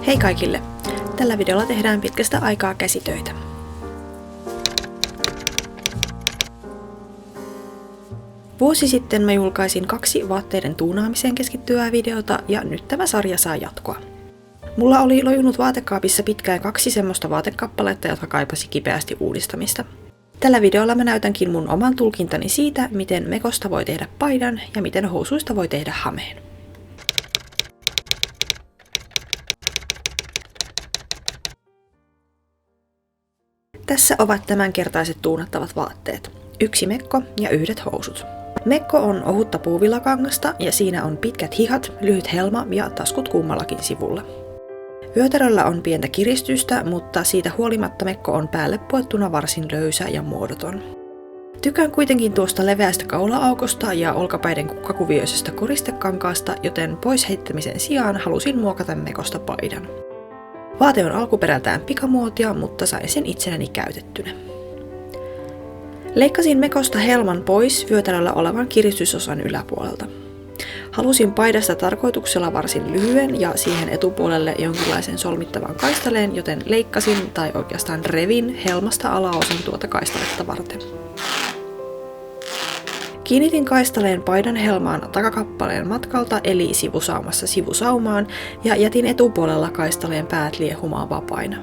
Hei kaikille! Tällä videolla tehdään pitkästä aikaa käsitöitä. Vuosi sitten mä julkaisin 2 vaatteiden tuunaamiseen keskittyvää videota ja nyt tämä sarja saa jatkoa. Mulla oli lojunut vaatekaapissa pitkään 2 semmoista vaatekappaletta, jotka kaipasi kipeästi uudistamista. Tällä videolla mä näytänkin mun oman tulkintani siitä, miten mekosta voi tehdä paidan ja miten housuista voi tehdä hameen. Tässä ovat tämänkertaiset tuunattavat vaatteet. 1 mekko ja 1 housut. Mekko on ohutta puuvillakangasta ja siinä on pitkät hihat, lyhyt helma ja taskut kummallakin sivulla. Vyötäröllä on pientä kiristystä, mutta siitä huolimatta mekko on päälle puettuna varsin löysä ja muodoton. Tykkään kuitenkin tuosta leveästä kaula-aukosta ja olkapäiden kukkakuvioisesta koristekankaasta, joten pois heittämisen sijaan halusin muokata mekosta paidan. Vaate on alkuperältään pikamuotia, mutta sain sen itselläni käytettynä. Leikkasin mekosta helman pois vyötäröllä olevan kiristysosan yläpuolelta. Halusin paidasta tarkoituksella varsin lyhyen ja siihen etupuolelle jonkinlaisen solmittavan kaistaleen, joten leikkasin tai oikeastaan revin helmasta alaosan tuota kaistaletta varten. Kiinnitin kaistaleen paidan helmaan takakappaleen matkalta eli sivusaumassa sivusaumaan ja jätin etupuolella kaistaleen päät liehumaan vapaina.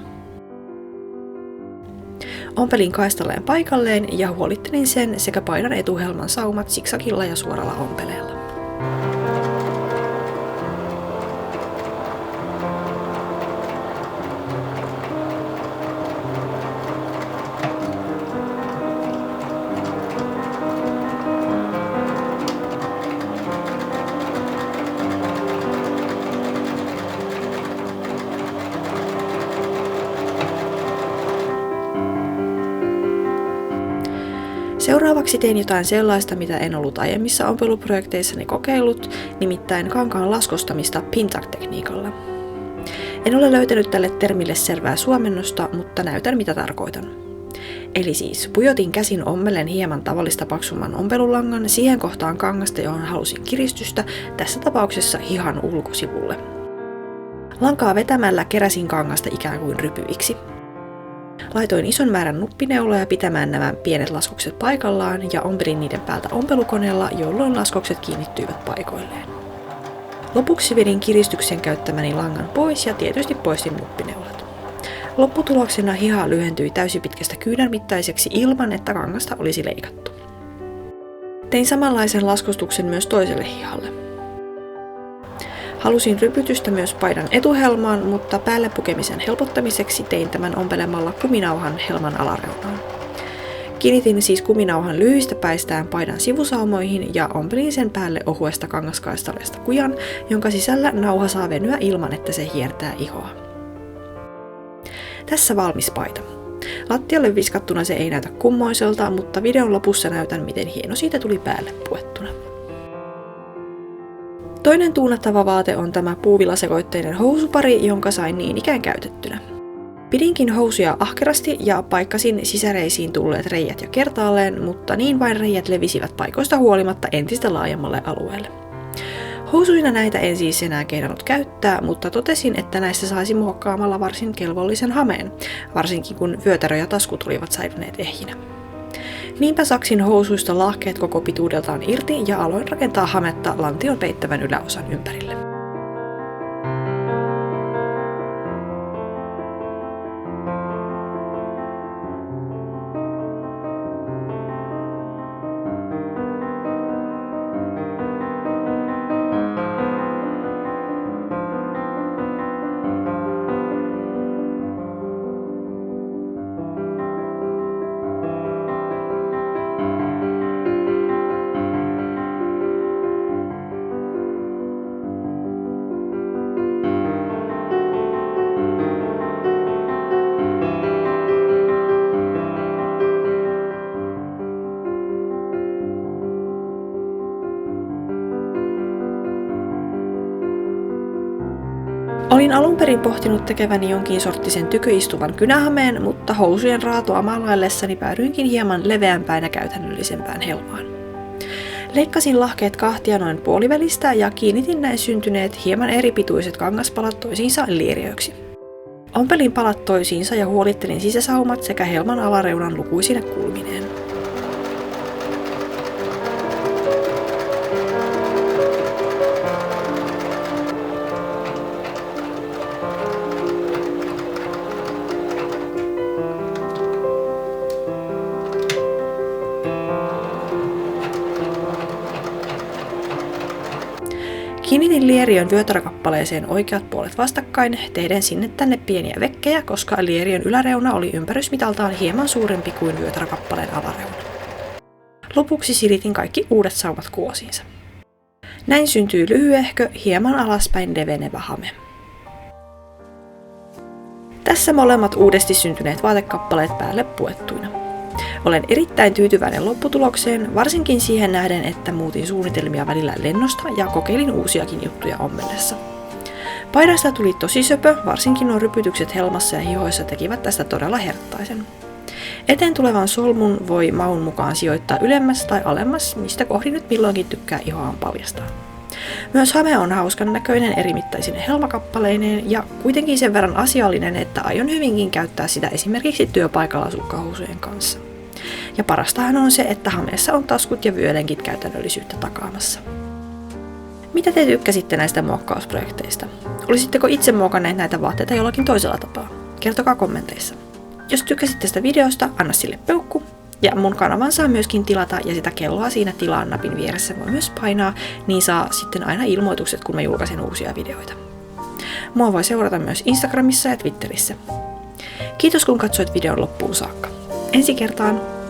Ompelin kaistaleen paikalleen ja huolittelin sen sekä paidan etuhelman saumat siksakilla ja suoralla ompeleella. Seuraavaksi tein jotain sellaista, mitä en ollut aiemmissa ompeluprojekteissani kokeillut, nimittäin kankaan laskostamista Pintack-tekniikalla. En ole löytänyt tälle termille selvää suomennosta, mutta näytän mitä tarkoitan. Eli siis pujotin käsin ommelen hieman tavallista paksumman ompelulangan siihen kohtaan kangasta, johon halusin kiristystä, tässä tapauksessa hihan ulkosivulle. Lankaa vetämällä keräsin kangasta ikään kuin rypyiksi. Laitoin ison määrän nuppineuloja pitämään nämä pienet laskokset paikallaan ja ompelin niiden päältä ompelukoneella, jolloin laskokset kiinnittyivät paikoilleen. Lopuksi vedin kiristyksen käyttämäni langan pois ja tietysti poistin nuppineulat. Lopputuloksena hiha lyhentyi täysipitkästä kyynän mittaiseksi ilman, että kangasta olisi leikattu. Tein samanlaisen laskostuksen myös toiselle hihalle. Halusin rypytystä myös paidan etuhelmaan, mutta päälle pukemisen helpottamiseksi tein tämän ompelemalla kuminauhan helman alareunaan. Kiinnitin siis kuminauhan lyhyistä päistään paidan sivusaumoihin ja ompelin sen päälle ohuesta kangaskaistaleesta kujan, jonka sisällä nauha saa venyä ilman, että se hiertää ihoa. Tässä valmis paita. Lattialle viskattuna se ei näytä kummoiselta, mutta videon lopussa näytän, miten hieno siitä tuli päälle puettuna. Toinen tuunattava vaate on tämä puuvillasekoitteinen housupari, jonka sain niin ikään käytettynä. Pidinkin housuja ahkerasti ja paikkasin sisäreisiin tulleet reijät jo kertaalleen, mutta niin vain reijät levisivät paikoista huolimatta entistä laajemmalle alueelle. Housuina näitä en siis enää kehdannut käyttää, mutta totesin, että näistä saisi muokkaamalla varsin kelvollisen hameen, varsinkin kun vyötärö ja taskut olivat säilyneet ehjinä. Niinpä saksin housuista lahkeet koko pituudeltaan irti ja aloin rakentaa hametta lantion peittävän yläosan ympärille. Olin alun perin pohtinut tekeväni jonkin sorttisen tykyistuvan kynähameen, mutta housujen raatoa maalaillessani päädyinkin hieman leveämpään ja käytännöllisempään helmaan. Leikkasin lahkeet kahtia noin puolivälistä ja kiinnitin näin syntyneet hieman eripituiset kangaspalat toisiinsa lieriöiksi. Ompelin palat toisiinsa ja huolittelin sisäsaumat sekä helman alareunan lukuisine kulmineen. Kiinnitin lieriön vyötärökappaleeseen oikeat puolet vastakkain, tehden sinne tänne pieniä vekkejä, koska lieriön yläreuna oli ympärysmitaltaan hieman suurempi kuin vyötärökappaleen alareuna. Lopuksi silitin kaikki uudet saumat kuosiinsa. Näin syntyy lyhyehkö, hieman alaspäin levenevä hame. Tässä molemmat uudesti syntyneet vaatekappaleet päälle puettuina. Olen erittäin tyytyväinen lopputulokseen, varsinkin siihen nähden, että muutin suunnitelmia välillä lennosta ja kokeilin uusiakin juttuja ommellessa. Paidasta tuli tosi söpö, varsinkin nuo rypytykset helmassa ja hihoissa tekivät tästä todella herttaisen. Eteen tulevan solmun voi maun mukaan sijoittaa ylemmäs tai alemmas, mistä kohdin nyt milloinkin tykkää ihoaan paljastaa. Myös hame on hauskan näköinen erimittaisine helmakappaleineen ja kuitenkin sen verran asiallinen, että aion hyvinkin käyttää sitä esimerkiksi työpaikalla sukkahousujen kanssa. Ja parastahan on se, että hameessa on taskut ja vyölenkit käytännöllisyyttä takaamassa. Mitä te tykkäsitte näistä muokkausprojekteista? Olisitteko itse muokanneet näitä vaatteita jollakin toisella tapaa? Kertokaa kommenteissa. Jos tykkäsit tästä videosta, anna sille peukku. Ja mun kanavan saa myöskin tilata ja sitä kelloa siinä tilaan napin vieressä voi myös painaa, niin saa sitten aina ilmoitukset, kun mä julkaisen uusia videoita. Mua voi seurata myös Instagramissa ja Twitterissä. Kiitos kun katsoit videon loppuun saakka. Ensi kertaan!